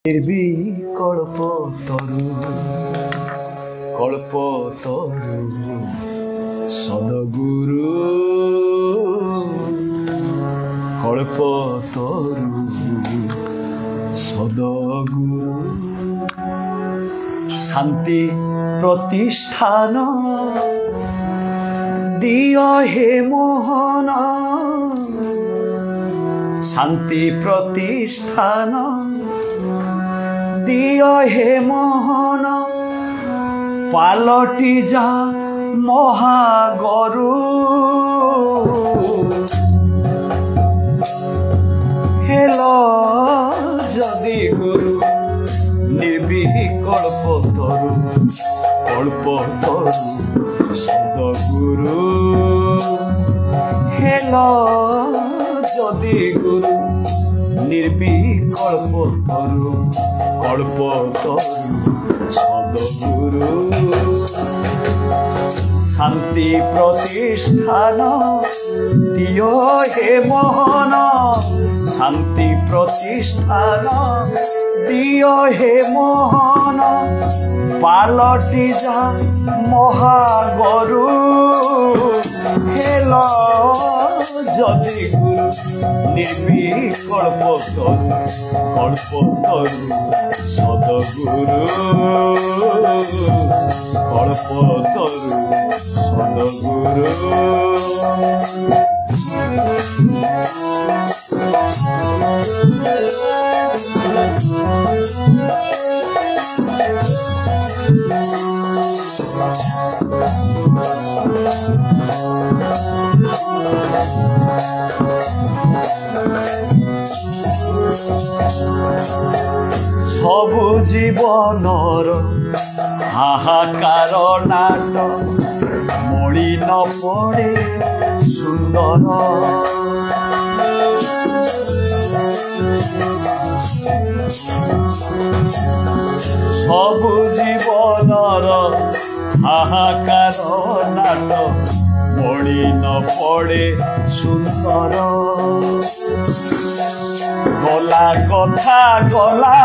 নির্বিকল্প তরু কল্প তরু সদগুরু কল্প তরু সদগুরু শান্তি প্রতিষ্ঠান দিয় হে মোহন শান্তি প্রতিষ্ঠান দিয় হে মোহন পালটি যা মহাগরু হেল যদি গুরু নির্বিকল্প তরু কল্প তরু সদগুরু হেল যদি গুরু নির্বিকল্প তরু কল্প তরু সদগুরু শান্তি প্রতিষ্ঠান দিয় হে মোহন শান্তি প্রতিষ্ঠান দিয় হে মোহন পালটি যা মহাগরু হেল যদি গুরু নির্বিকল্প তরু কল্প তরু সদগুরু কল্প তরু সদগুরু সবু জীবনর হাহাকার নাট মଳି ন পড়ে সুন্দর সবু জীবনর হাহাকার নাট মଳି ন পড়ে সুন্দর গলা কথা গলা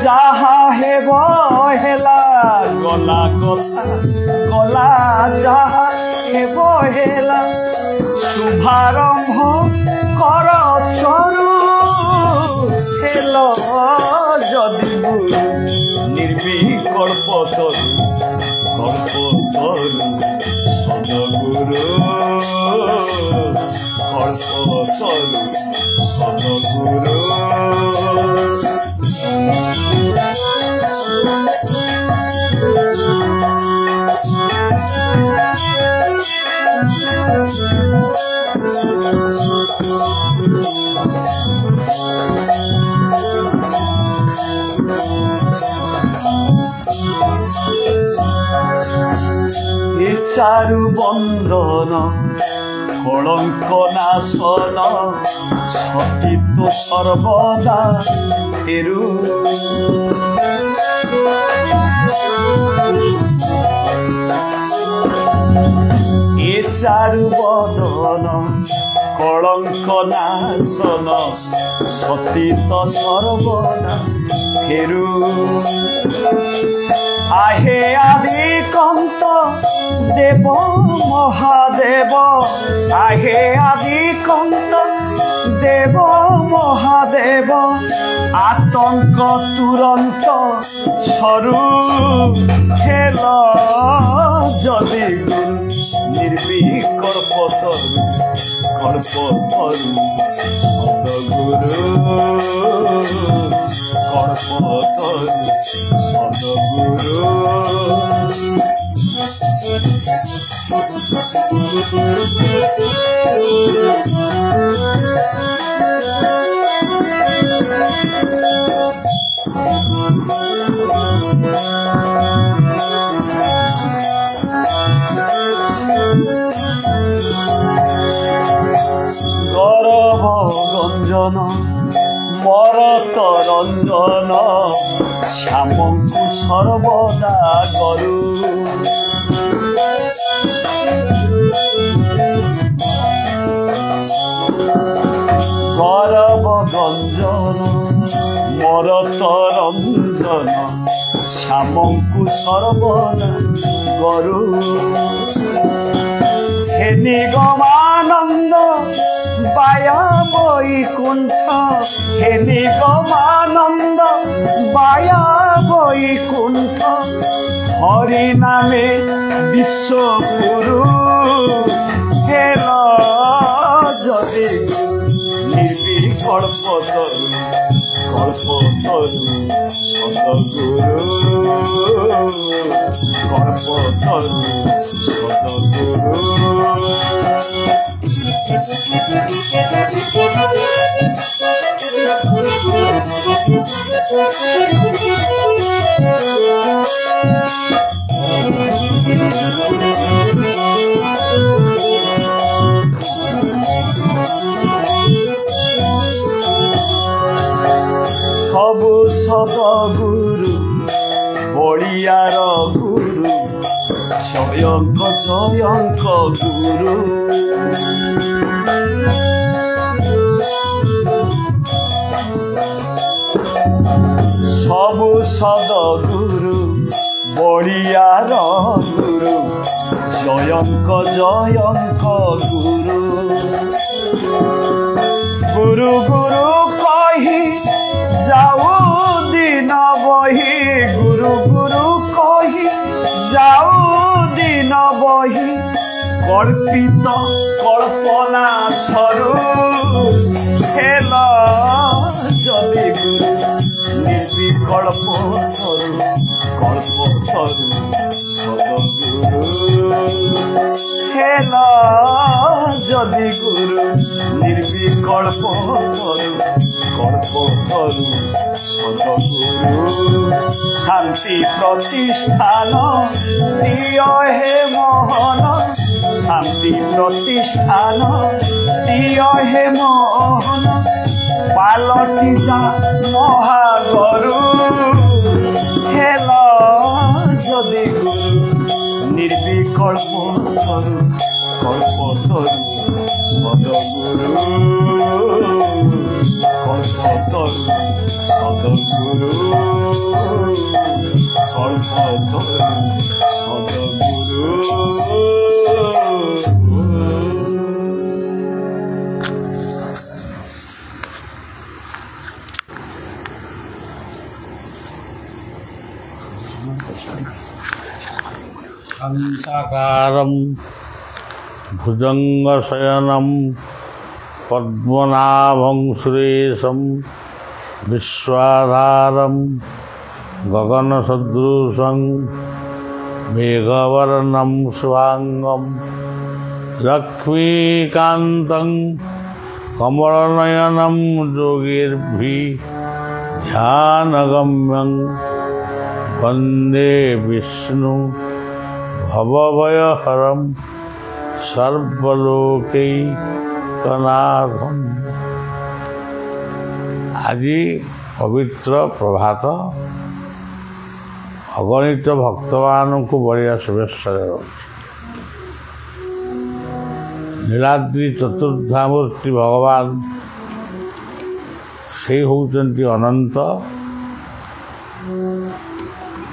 যাহা হেব হেলা গলা কথা গলা যাহা হেব হেলা শুভারম্ভ কর চরু হেল যদি গুরু নির্বিকল্প তরু কল্প তরু সদগুরু কল্প তরু সদগুরু এ চারু বন্দন কলঙ্ক নাশন সতীত্ব সর্বদা ফেরু এ চারু বদন কলঙ্ক নাশন সতীত্ব সর্বদা ফেরু আহে আদি কন্ত দেব মহাদেব আহে আদি কন্ত দেব মহাদেব আতঙ্ক তুরন্ত সরু হেল যদি গুরু নির্বিকল্প তরু কল্প তরু সদগুরু কল্প তরু সদগুরু গৌরব গঞ্জন মরত রঞ্জন শ্যামঙ্কু সর্বদা গরু গৌরব গঞ্জন ମୋର ତ ରଞ୍ଜନ ଶ୍ୟାମଙ୍କୁ ସର୍ବଦା କରୁ ହେ ନିଗମାନନ୍ଦ ବାୟା ବୈକୁଣ୍ଠ ହେ ନିଗମାନନ୍ଦ ବାୟା ବୈକୁଣ୍ଠ হরি নামে বিশ্বগুরু হেল যদি নির্বিকল্প তরু কল্পতরু সদগুরু কল্পতরু সবু সদগুরু বলিয়ার গুরু জয়ঙ্ক জয়ঙ্ক গুরু সবু সদগুরু বলিয়ার গুরু জয়ঙ্ক জয়ঙ্ক গুরু গুরু গুরু কহি যাও দিন বহি গুরু গুরু কহি যাও দিন বহি কল্পিত কল্পনা সরু খেল যদি গুরু নির্বিকল্প সরু কল্প সরু সদগুরু খেল যদি গুরু নির্বিকল্প সরু কল্প সরু সদগুরু শান্তি প্রতিষ্ঠান দিয় হে মোহন শান্তি প্রতিষ্ঠান দিয় হে মোহন পালটি যা মহাগরু খেল যদি গুরু নির্বিকল্প তরু কল্প তরু সদগুরু কল্প তরু সদগুরু কল্প তরু সদগুরু শান্তাকারম ভুজঙ্গশয়নম পদ্মনাভং সুরেশম বিশ্বাধারম গগনসদৃশং মেঘবর্ণম শুভাঙ্গম লক্ষ্মীকান্তং কমলনয়নম যোগীর্ভি ধ্যানগম্যং বন্দে বিষ্ণু ভবভয়হরম সর্বলোকৈকনাথম। আজি ପବିତ୍ର ପ୍ରଭାତ ଅଗଣିତ ଭକ୍ତମାନଙ୍କୁ ବଢ଼ିଆ ଶୁଭେଚ୍ଛା ଜଣାଉଛି। ନୀଳାଦ୍ରି ଚତୁର୍ଦ୍ଧାମୂର୍ତ୍ତି ଭଗବାନ ସେଇ ହେଉଛନ୍ତି ଅନନ୍ତ,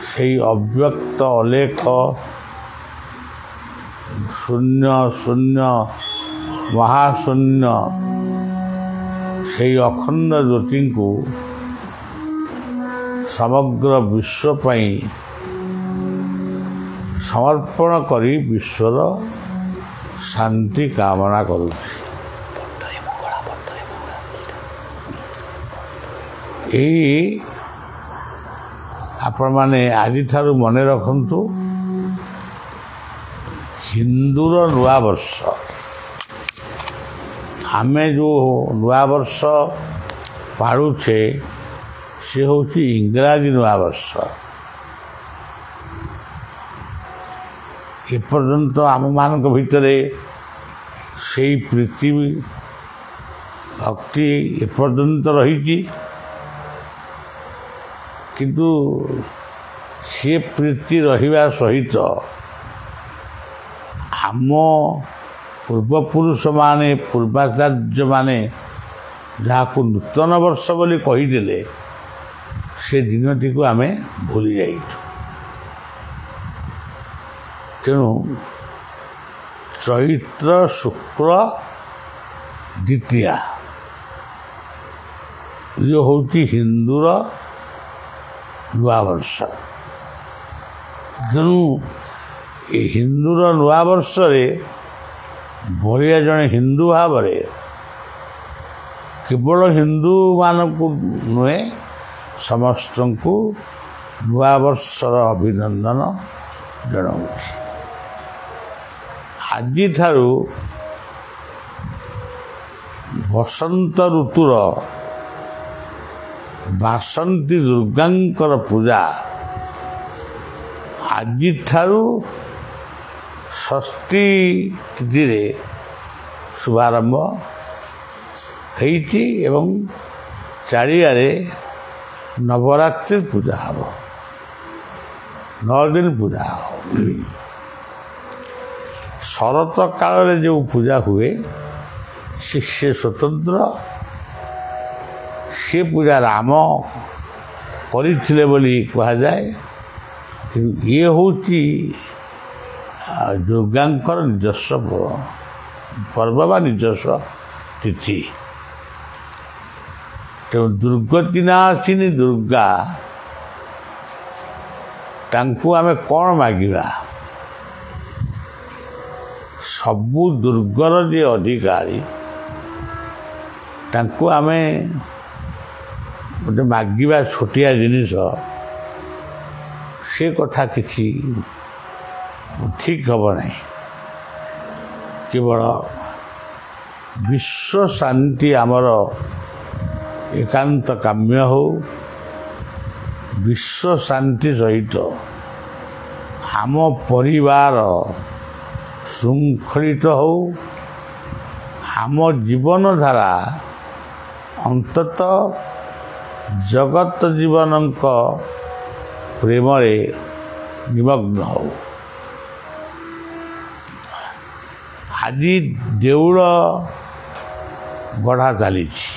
ସେଇ ଅବ୍ୟକ୍ତ ଅଲେଖ ଶୂନ୍ୟ ଶୂନ୍ୟ ମହାଶୂନ୍ୟ ସେଇ ଅଖଣ୍ଡ ଜ୍ୟୋତିଙ୍କୁ ସମଗ୍ର ବିଶ୍ୱ ପାଇଁ ସମର୍ପଣ କରି ବିଶ୍ୱର ଶାନ୍ତି କାମନା କରୁଛି। ଏଇ ଆପଣମାନେ ଆଜିଠାରୁ ମନେ ରଖନ୍ତୁ, ହିନ୍ଦୁର ନୂଆବର୍ଷ। ଆମେ ଯେଉଁ ନୂଆବର୍ଷ ପାଳୁଛେ ସେ ହେଉଛି ଇଂରାଜୀ ନୂଆବର୍ଷ। ଏପର୍ଯ୍ୟନ୍ତ ଆମମାନଙ୍କ ଭିତରେ ସେଇ ପ୍ରୀତି ଭକ୍ତି ଏପର୍ଯ୍ୟନ୍ତ ରହିଛି, କିନ୍ତୁ ସେ ପ୍ରୀତି ରହିବା ସହିତ ଆମ ପୂର୍ବପୁରୁଷମାନେ ପୂର୍ବାଚାର୍ଯ୍ୟମାନେ ଯାହାକୁ ନୂତନ ବର୍ଷ ବୋଲି କହିଦେଲେ ସେ ଦିନଟିକୁ ଆମେ ଭୁଲି ଯାଇଛୁ। ତେଣୁ ଚୈତ୍ର ଶୁକ୍ଳ ଦ୍ୱିତୀୟା ଇଏ ହେଉଛି ହିନ୍ଦୁର ନୂଆବର୍ଷ। ତେଣୁ ଏ ହିନ୍ଦୁର ନୂଆବର୍ଷରେ ଭଳିଆ ଜଣେ ହିନ୍ଦୁ ଭାବରେ କେବଳ ହିନ୍ଦୁମାନଙ୍କୁ ନୁହେଁ ସମସ୍ତଙ୍କୁ ନୂଆବର୍ଷର ଅଭିନନ୍ଦନ ଜଣାଉଛି। ଆଜିଠାରୁ ବସନ୍ତ ଋତୁର ବାସନ୍ତୀ ଦୁର୍ଗାଙ୍କର ପୂଜା ଆଜିଠାରୁ ଷଷ୍ଠୀ ତିଥିରେ ଶୁଭାରମ୍ଭ ହେଇଛି ଏବଂ ଚାରିଆଡ଼େ ନବରାତ୍ରି ପୂଜା ହେବ, 9 ଦିନ ପୂଜା ହେବ। ଶରତ କାଳରେ ଯେଉଁ ପୂଜା ହୁଏ ସେ ସ୍ୱତନ୍ତ୍ର, ସେ ପୂଜା ରାମ କରିଥିଲେ ବୋଲି କୁହାଯାଏ। କିନ୍ତୁ ଇଏ ହେଉଛି ଦୁର୍ଗାଙ୍କର ନିଜସ୍ୱ ପର୍ବ ବା ନିଜସ୍ୱ ତିଥି। ତେଣୁ ଦୁର୍ଗତି ନାଶିନୀ ଦୁର୍ଗା, ତାଙ୍କୁ ଆମେ କ'ଣ ମାଗିବା? ସବୁ ଦୁର୍ଗର ଯେ ଅଧିକାରୀ ତାଙ୍କୁ ଆମେ ଗୋଟେ ମାଗିବା ଛୋଟିଆ ଜିନିଷ, ସେ କଥା କିଛି ଠିକ୍ ହେବ ନାହିଁ। କେବଳ ବିଶ୍ୱ ଶାନ୍ତି ଆମର ଏକାନ୍ତ କାମ୍ୟ ହେଉ, ବିଶ୍ୱ ଶାନ୍ତି ସହିତ ଆମ ପରିବାର ଶୃଙ୍ଖଳିତ ହେଉ, ଆମ ଜୀବନଧାରା ଅନ୍ତତଃ ଜଗତ ଜୀବନଙ୍କ ପ୍ରେମରେ ନିମଗ୍ନ ହେଉ। ଆଜି ଦେଉଳ ଗଢ଼ା ଚାଲିଛି।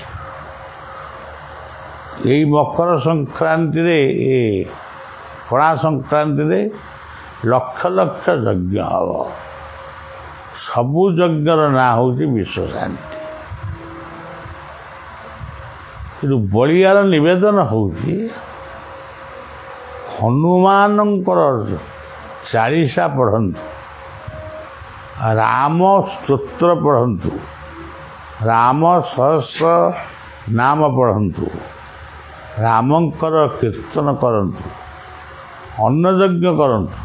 ଏଇ ମକର ସଂକ୍ରାନ୍ତିରେ, ଏ ପଣା ସଂକ୍ରାନ୍ତିରେ ଲକ୍ଷ ଲକ୍ଷ ଯଜ୍ଞ ହେବ। ସବୁ ଯଜ୍ଞର ନାଁ ହେଉଛି ବିଶ୍ୱଶାନ୍ତି। କିନ୍ତୁ ବଳିଆର ନିବେଦନ ହେଉଛି ହନୁମାନଙ୍କର 40 ପଢ଼ନ୍ତୁ, ରାମ ସ୍ତୋତ୍ର ପଢ଼ନ୍ତୁ, ରାମ ସହସ୍ର ନାମ ପଢ଼ନ୍ତୁ, ରାମଙ୍କର କୀର୍ତ୍ତନ କରନ୍ତୁ, ଅନ୍ନଯଜ୍ଞ କରନ୍ତୁ।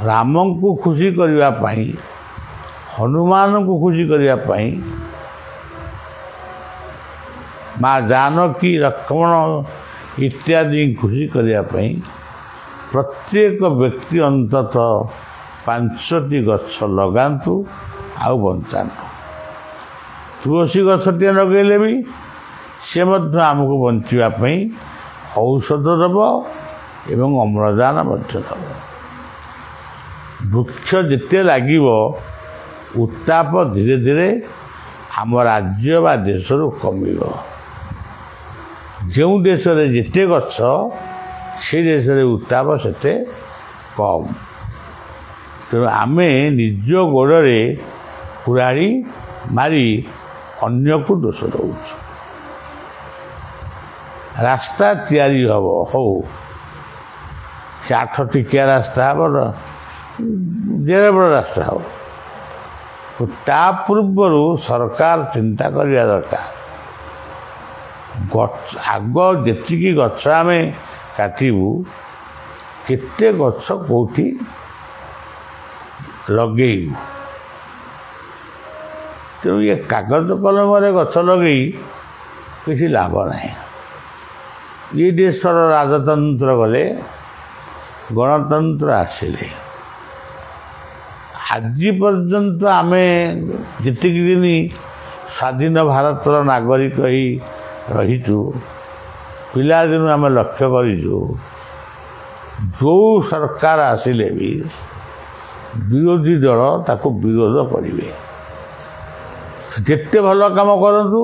ରାମଙ୍କୁ ଖୁସି କରିବା ପାଇଁ, ହନୁମାନଙ୍କୁ ଖୁସି କରିବା ପାଇଁ, ମା ଜାନକୀ ଲକ୍ଷ୍ମଣ ଇତ୍ୟାଦି ଖୁସି କରିବା ପାଇଁ ପ୍ରତ୍ୟେକ ବ୍ୟକ୍ତି ଅନ୍ତତଃ 5ଟି ଗଛ ଲଗାନ୍ତୁ ଆଉ ବଞ୍ଚାନ୍ତୁ। ତୁଳସୀ ଗଛଟିଏ ଲଗାଇଲେ ବି ସେ ମଧ୍ୟ ଆମକୁ ବଞ୍ଚିବା ପାଇଁ ଔଷଧ ଦେବ ଏବଂ ଅମ୍ଳଜାନ ମଧ୍ୟ ଦେବ। ବୃକ୍ଷ ଯେତେ ଲାଗିବ ଉତ୍ତାପ ଧୀରେ ଧୀରେ ଆମ ରାଜ୍ୟ ବା ଦେଶରୁ କମିବ। ଯେଉଁ ଦେଶରେ ଯେତେ ଗଛ ସେ ଦେଶରେ ଉତ୍ତାପ ସେତେ କମ୍। ତେଣୁ ଆମେ ନିଜ ଗୋଡ଼ରେ କୁରାଢ଼ୀ ମାରି ଅନ୍ୟକୁ ଦୋଷ ଦେଉଛୁ। ରାସ୍ତା ତିଆରି ହେବ, ହଉ ସେ 8 ଟିକିଆ ରାସ୍ତା ହେବ, ଯେଡ଼େ ବଡ଼ ରାସ୍ତା ହେବ। ତା ପୂର୍ବରୁ ସରକାର ଚିନ୍ତା କରିବା ଦରକାର, ଆଗ ଯେତିକି ଗଛ ଆମେ କାଟିବୁ କେତେ ଗଛ କେଉଁଠି ଲଗେଇବୁ। ତେଣୁ ଏ କାଗଜ କଲମରେ ଗଛ ଲଗେଇ କିଛି ଲାଭ ନାହିଁ। ଏ ଦେଶର ରାଜତନ୍ତ୍ର ଗଲେ ଗଣତନ୍ତ୍ର ଆସିଲେ। ଆଜି ପର୍ଯ୍ୟନ୍ତ ଆମେ ଯେତିକି ଦିନ ସ୍ୱାଧୀନ ଭାରତର ନାଗରିକ ହୋଇ ରହିଛୁ, ପିଲାଦିନୁ ଆମେ ଲକ୍ଷ୍ୟ କରିଛୁ ଯେଉଁ ସରକାର ଆସିଲେ ବି ବିରୋଧୀ ଦଳ ତାକୁ ବିରୋଧ କରିବେ। ଯେତେ ଭଲ କାମ କରନ୍ତୁ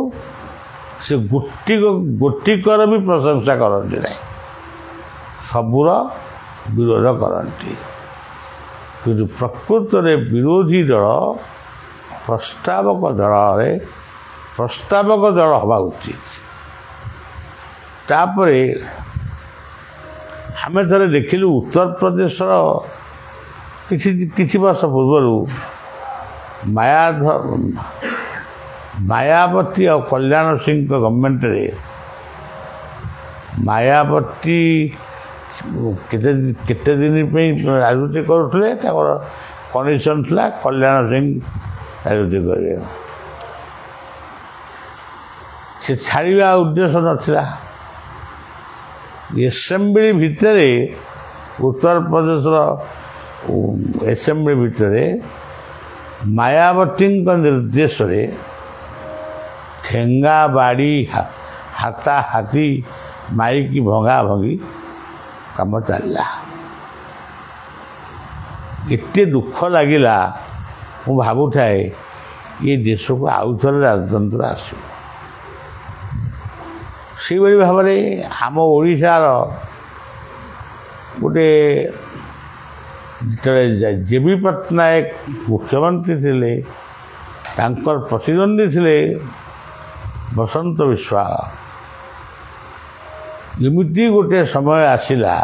ସେ ଗୋଟିକର ବି ପ୍ରଶଂସା କରନ୍ତି ନାହିଁ, ସବୁର ବିରୋଧ କରନ୍ତି। କିନ୍ତୁ ପ୍ରକୃତରେ ବିରୋଧୀ ଦଳ ପ୍ରସ୍ତାବକ ଦଳ ହେବା ଉଚିତ। ତାପରେ ଆମେ ଥରେ ଦେଖିଲୁ ଉତ୍ତରପ୍ରଦେଶର କିଛି ବର୍ଷ ପୂର୍ବରୁ ମାୟାବତୀ ଆଉ କଲ୍ୟାଣ ସିଂଙ୍କ ଗଭର୍ଣ୍ଣମେଣ୍ଟରେ ମାୟାବତୀ କେତେ ଦିନ ପାଇଁ ରାଜନୀତି କରୁଥିଲେ, ତାଙ୍କର କଣ୍ଡିସନ୍ ଥିଲା କଲ୍ୟାଣ ସିଂ ରାଜନୀତି କରିବେ। ସେ ଛାଡ଼ିବା ଉଦ୍ଦେଶ୍ୟ ନଥିଲା। ଏସେମ୍ବଲି ଭିତରେ ଉତ୍ତରପ୍ରଦେଶର ଏସେମ୍ବଲି ଭିତରେ ମାୟାବତୀଙ୍କ ନିର୍ଦ୍ଦେଶରେ ଠେଙ୍ଗା ବାଡ଼ି ହାତାହାତି ମାଇକି ଭଙ୍ଗା ଭଙ୍ଗି କାମ ଚାଲିଲା। ଏତେ ଦୁଃଖ ଲାଗିଲା, ମୁଁ ଭାବୁଥାଏ ଏ ଦେଶକୁ ଆଉ ଥରେ ରାଜତନ୍ତ୍ର ଆସିବ। ସେହିଭଳି ଭାବରେ ଆମ ଓଡ଼ିଶାର ଗୋଟେ ଯେତେବେଳେ ଜେ.ବି. ପଟ୍ଟନାୟକ ମୁଖ୍ୟମନ୍ତ୍ରୀ ଥିଲେ, ତାଙ୍କର ପ୍ରତିଦ୍ୱନ୍ଦ୍ୱୀ ଥିଲେ ବସନ୍ତ ବିଶ୍ୱାଳ। ଏମିତି ଗୋଟେ ସମୟ ଆସିଲା,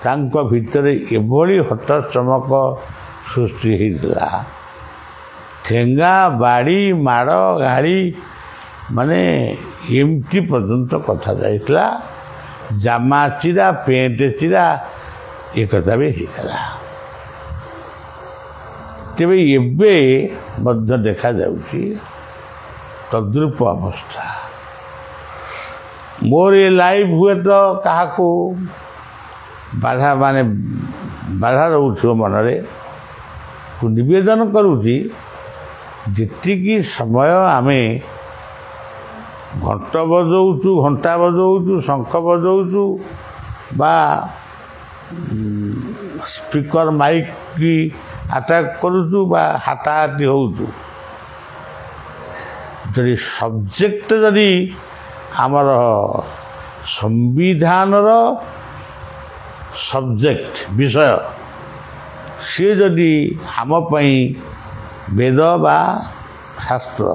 ତାଙ୍କ ଭିତରେ ଏଭଳି ହଟଚମକ ସୃଷ୍ଟି ହେଇଥିଲା। ଠେଙ୍ଗା ବାଡ଼ି ମାଡ଼ ଗାଳି ମାନେ ଏମିତି ପର୍ଯ୍ୟନ୍ତ କଥା ଯାଇଥିଲା। ଜାମା ଚିରା ପେଣ୍ଟ ଚିରା ଏକଥା ବି ହେଇଥିଲା। ତେବେ ଏବେ ମଧ୍ୟ ଦେଖାଯାଉଛି ତଦ୍ରୂପ ଅବସ୍ଥା। ମୋର ଏ ଲାଇଭ୍ ହୁଏତ କାହାକୁ ବାଧା ରହୁଥିବ ମନରେ, ନିବେଦନ କରୁଛି ଯେତିକି ସମୟ ଆମେ ଘଣ୍ଟା ବଜଉଛୁ, ଶଙ୍ଖ ବଜଉଛୁ ବା ସ୍ପିକର ମାଇକ୍ କି ଆଟାକ୍ କରୁଛୁ ବା ହାତାହାତି ହେଉଛୁ, ଯଦି ସବଜେକ୍ଟ ଯଦି ଆମର ସମ୍ବିଧାନର ସବଜେକ୍ଟ ବିଷୟ, ସିଏ ଯଦି ଆମ ପାଇଁ ବେଦ ବା ଶାସ୍ତ୍ର,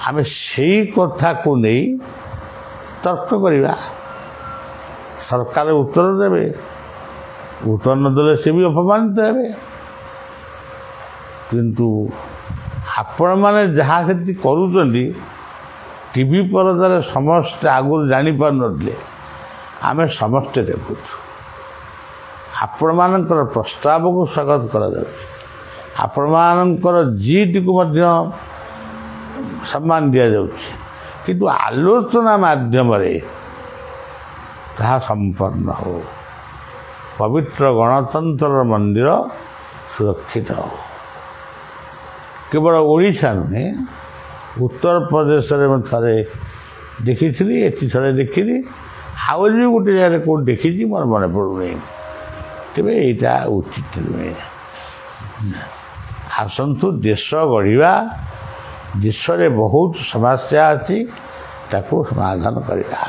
ଆମେ ସେଇ କଥାକୁ ନେଇ ତର୍କ କରିବା। ସରକାର ଉତ୍ତର ଦେବେ, ଉତ୍ତର ନଦେଲେ ସେ ବି ଅପମାନିତ ହେବେ। କିନ୍ତୁ ଆପଣମାନେ ଯାହା ସେଠି କରୁଛନ୍ତି, ଟିଭି ପରଦାରେ ସମସ୍ତେ ଆଗରୁ ଜାଣିପାରୁନଥିଲେ, ଆମେ ସମସ୍ତେ ଦେଖୁଛୁ। ଆପଣମାନଙ୍କର ପ୍ରସ୍ତାବକୁ ସ୍ୱାଗତ କରାଯାଉଛି, ଆପଣମାନଙ୍କର ଜିଦକୁ ମଧ୍ୟ ସମ୍ମାନ ଦିଆଯାଉଛି, କିନ୍ତୁ ଆଲୋଚନା ମାଧ୍ୟମରେ ତାହା ସମ୍ପନ୍ନ ହେଉ, ପବିତ୍ର ଗଣତନ୍ତ୍ରର ମନ୍ଦିର ସୁରକ୍ଷିତ ହେଉ। କେବଳ ଓଡ଼ିଶା ନୁହେଁ, ଉତ୍ତରପ୍ରଦେଶରେ ମୁଁ ଥରେ ଦେଖିଥିଲି, ଏଠି ଥରେ ଦେଖିଲି, ଆହୁରି ବି ଗୋଟେ ଜାଗାରେ କେଉଁଠି ଦେଖିଛି, ମୋର ମନେ ପଡ଼ୁନି। ତେବେ ଏଇଟା ଉଚିତ ନୁହେଁ। ଆସନ୍ତୁ ଦେଶ ଗଢ଼ିବା। ଦେଶରେ ବହୁତ ସମସ୍ୟା ଅଛି, ତାକୁ ସମାଧାନ କରିବା।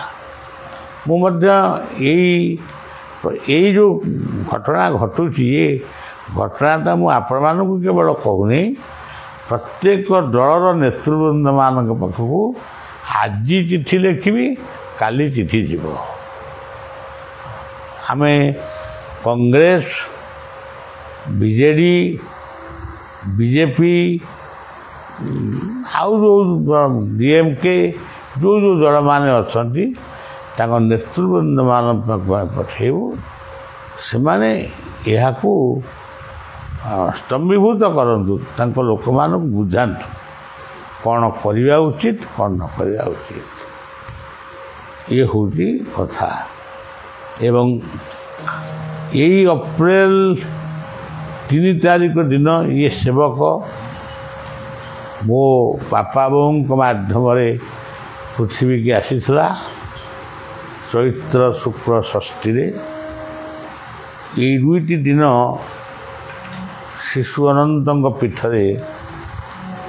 ମୁଁ ମଧ୍ୟ ଏଇ ଯେଉଁ ଘଟଣା ଘଟୁଛି, ଏ ଘଟଣାଟା ମୁଁ ଆପଣମାନଙ୍କୁ କେବଳ କହୁନି, ପ୍ରତ୍ୟେକ ଦଳର ନେତୃବୃନ୍ଦମାନଙ୍କ ପାଖକୁ ଆଜି ଚିଠି ଲେଖିବି, କାଲି ଚିଠି ଯିବ। ଆମେ କଂଗ୍ରେସ, ବିଜେଡ଼ି, ବିଜେପି ଆଉ ଯେଉଁ ଡିଏମ୍କେ ଯେଉଁ ଦଳମାନେ ଅଛନ୍ତି, ତାଙ୍କ ନେତୃବୃନ୍ଦମାନଙ୍କ ପାଖକୁ ପଠାଇବୁ। ସେମାନେ ଏହାକୁ ସ୍ତମ୍ଭୀଭୂତ କରନ୍ତୁ, ତାଙ୍କ ଲୋକମାନଙ୍କୁ ବୁଝାନ୍ତୁ କ'ଣ କରିବା ଉଚିତ, କ'ଣ ନ କରିବା ଉଚିତ। ଇଏ ହେଉଛି କଥା। ଏବଂ ଏଇ ଏପ୍ରିଲ 3 ତାରିଖ ଦିନ ଇଏ ସେବକ ମୋ ବାପା ବୋଉଙ୍କ ମାଧ୍ୟମରେ ପୃଥିବୀକି ଆସିଥିଲା। ଚୈତ୍ର ଶୁକ୍ଳ ଷଷ୍ଠୀରେ ଏଇ 2ଟି ଦିନ ଶିଶୁ ଅନନ୍ତଙ୍କ ପୀଠରେ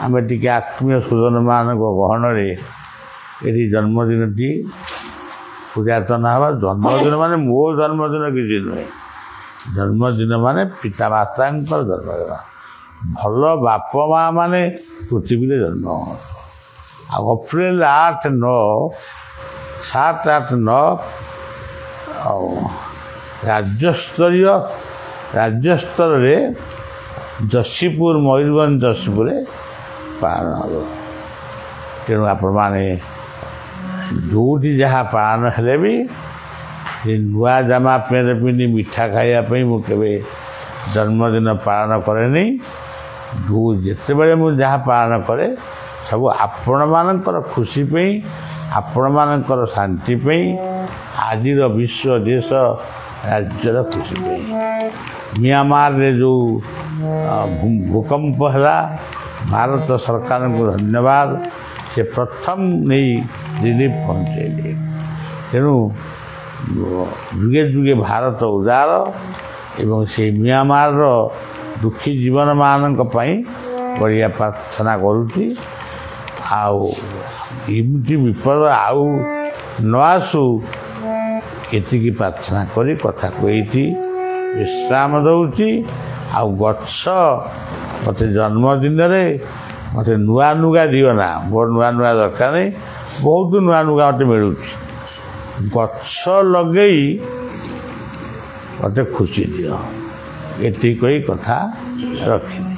ଆମେ ଟିକେ ଆତ୍ମୀୟ ସ୍ୱଜନମାନଙ୍କ ଗହଣରେ ଏଠି ଜନ୍ମଦିନଟି ପୂଜାର୍ଚ୍ଚନା ହେବା। ଜନ୍ମଦିନ ମାନେ ମୋ ଜନ୍ମଦିନ କିଛି ନୁହେଁ, ଜନ୍ମଦିନ ମାନେ ପିତାମାତାଙ୍କର ଜନ୍ମଦିନ। ଭଲ ବାପ ମା ମାନେ ପୃଥିବୀରେ ଜନ୍ମ ହୁଅନ୍ତୁ। ଆଉ ଅପ୍ରିଲ 8, 9, 7, 8, 9 ଆଉ ରାଜ୍ୟସ୍ତରରେ ଯଶୀପୁର, ମୟୂରଭଞ୍ଜ ଯଶୀପୁରରେ ପାଳନ ହେବ। ତେଣୁ ଆପଣମାନେ ଯେଉଁଠି ଯାହା ପାଳନ ହେଲେ ବି ନୂଆ ଜାମା ପ୍ୟାଣ୍ଟ ପିନ୍ଧି ମିଠା ଖାଇବା ପାଇଁ ମୁଁ କେବେ ଜନ୍ମଦିନ ପାଳନ କରେନି। ଯେତେବେଳେ ମୁଁ ଯାହା ପାଳନ କରେ ସବୁ ଆପଣମାନଙ୍କର ଖୁସି ପାଇଁ, ଆପଣମାନଙ୍କର ଶାନ୍ତି ପାଇଁ, ଆଜିର ବିଶ୍ୱ ଦେଶ ରାଜ୍ୟର ଖୁସି ପାଇଁ। ମିଆଁମାରରେ ଯେଉଁ ଭୂକମ୍ପ ହେଲା, ଭାରତ ସରକାରଙ୍କୁ ଧନ୍ୟବାଦ, ସେ ପ୍ରଥମ ନେଇ ରିଲିଫ୍ ପହଞ୍ଚାଇଲେ। ତେଣୁ ଯୁଗେ ଯୁଗେ ଭାରତ ଉଦାର ଏବଂ ସେଇ ମିଆଁମାରର ଦୁଃଖୀ ଜୀବନମାନଙ୍କ ପାଇଁ ବଢ଼ିଆ ପ୍ରାର୍ଥନା କରୁଛି। ଆଉ ଏମିତି ବିପଦ ଆଉ ନ ଆସୁ ଏତିକି ପ୍ରାର୍ଥନା କରି କଥାକୁ ଏଇଠି ବିଶ୍ରାମ ଦେଉଛି। ଆଉ ଗଛ ମୋତେ ଜନ୍ମଦିନରେ ମୋତେ ନୂଆ ଲୁଗା ଦିଅ ନା, ମୋର ନୂଆ ଲୁଗା ଦରକାର ନାହିଁ, ବହୁତ ନୂଆ ଲୁଗା ମୋତେ ମିଳୁଛି। ଗଛ ଲଗେଇ ମୋତେ ଖୁସି ଦିଅ, ଏତିକି କହି କଥା ରଖିଲି।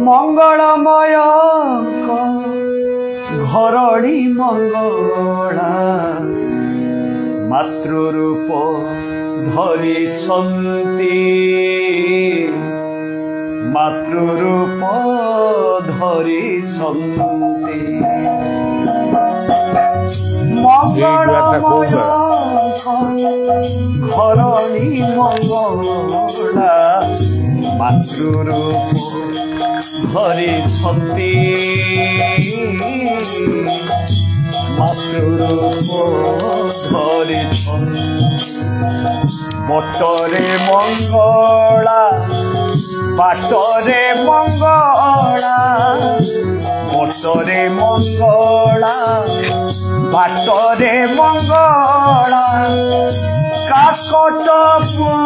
ମଙ୍ଗଳମୟ ଘରଣୀ ମଙ୍ଗଳା ମାତୃରୂପ ଧରିଛନ୍ତି, ମାତୃରୂପ ଧରିଛନ୍ତି। ମଙ୍ଗଳମୟ ଘରଣୀ ମଙ୍ଗଳା ମାତୃରୂପ ଧରିଛନ୍ତି, ମାତୃରୂପ ଧରିଛନ୍ତି। ବଟରେ ମଙ୍ଗଳା, ବାଟରେ ମଙ୍ଗଳା, ବଟରେ ମଙ୍ଗଳା, ବାଟରେ ମଙ୍ଗଳା, କାକଟପୁରେ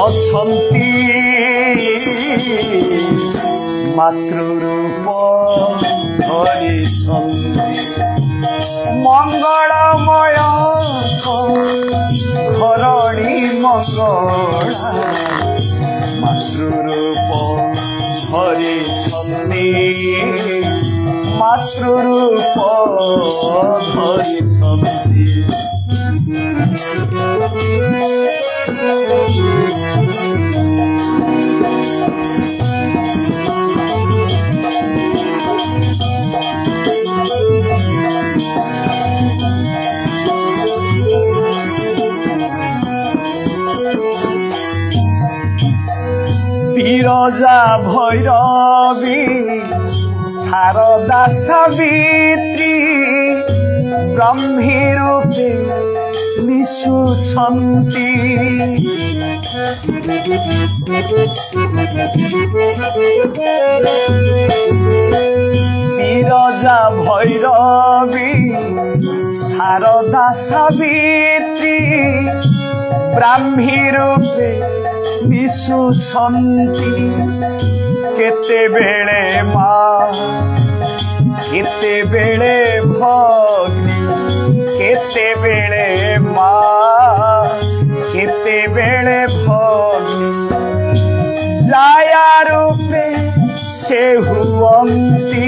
ଅଛନ୍ତି, ମାତୃରୂପ ଧରିଛନ୍ତି। ମଙ୍ଗଳମୟ ଘରଣୀ ମଙ୍ଗଳା ମାତୃରୂପ ଧରିଛନ୍ତି, ମାତୃରୂପ ଧରିଛନ୍ତି। ବିରଜା ଭୈରବୀ ଶାରଦା ସାବିତ୍ରୀ ବ୍ରହ୍ମୀ ରୂପେ ମିଶୁଛନ୍ତି, ବିରଜା ଭୈରବୀ ଶାରଦା ସାବିତ୍ରୀ ବ୍ରାହ୍ମୀ ରୂପେ ମିଶୁଛନ୍ତି। କେତେବେଳେ ମା, କେତେବେଳେ ଭଗ୍ନୀ, କେତେବେଳେ ମା, କେତେବେଳେ ଭଗ୍ନୀ, ଜାୟା ରୂପେ ସେ ହୁଅନ୍ତି,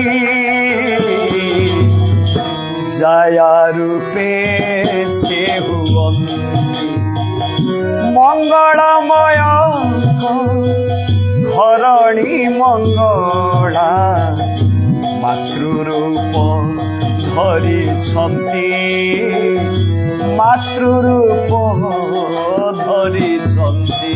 ଜାୟା ରୂପେ ସେ ହୁଅନ୍ତି। ମଙ୍ଗଳମୟ ଘରଣୀ ମଙ୍ଗଳା ମାତୃରୂପ ଧରିଛନ୍ତି, ମାତୃରୂପ ଧରିଛନ୍ତି।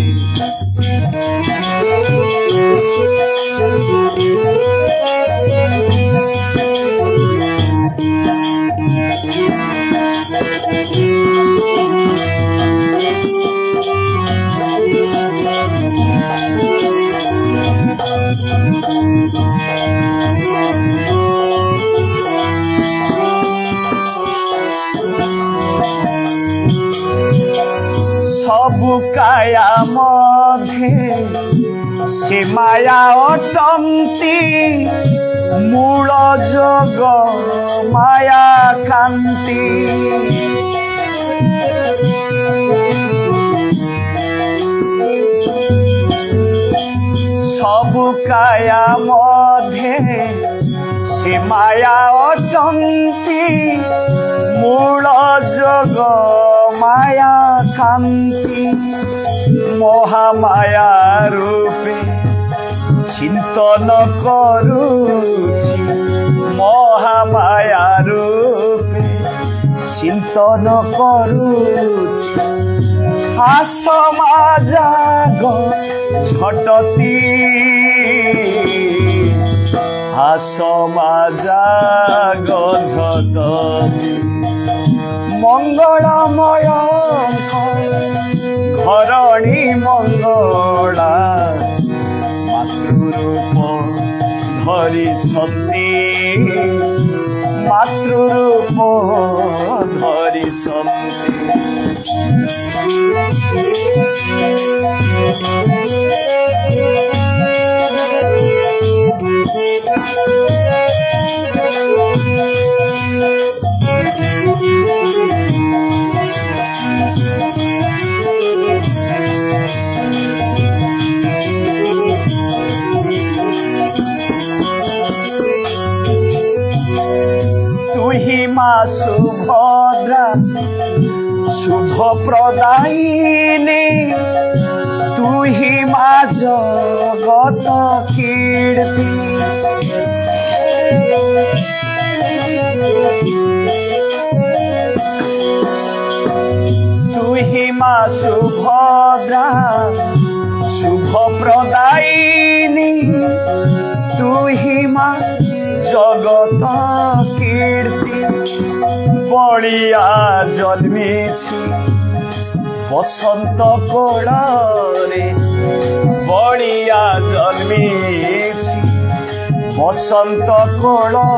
सबु काया मधे से माया अटंती मूल जग माया कांति सबु काया मधे से माया अटंती मूल जग माया कांति महामाया रूपे चिंतन करुछि महामाया रूपे चिंतन करुछि समाजाग झटती समाजाग झटती मंगलमय घरणी मंगला मातृरूप धरी मातृरूप धरी सुभद्रा शुभ प्रदायिनी तू ही मा जगत कीर्ति तू ही मा सुभद्रा शुभ प्रदायिनी तू ही मा जगत कीर्ति बड़िया जन्मिछि बसंत कोड़े बड़िया जन्मिछि बसंत कोड़े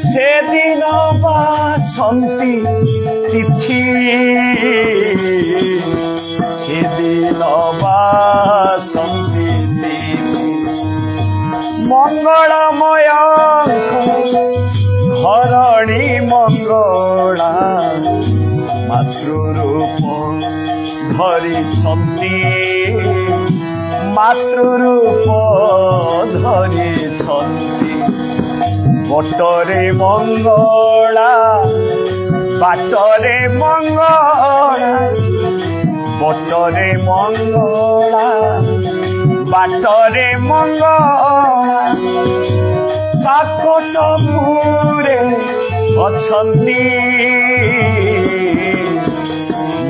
से दिन बासंती तिथि से दिन बासंती तिथि मंगलमय घरणी मंगला मातृरूप धरी मातृरूप धरी बटरे मंगला बाटरे मंगला बटरे मंगला बाटरे मंगला काकटपुरे अछंती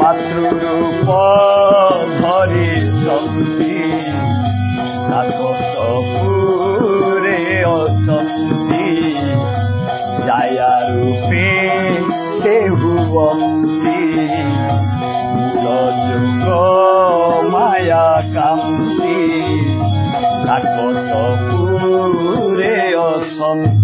मातृरूप धरी काकटपुरे अछंती जाया रूपे से हुवंती मूलजुग माया कांति काकटपुरे अछंती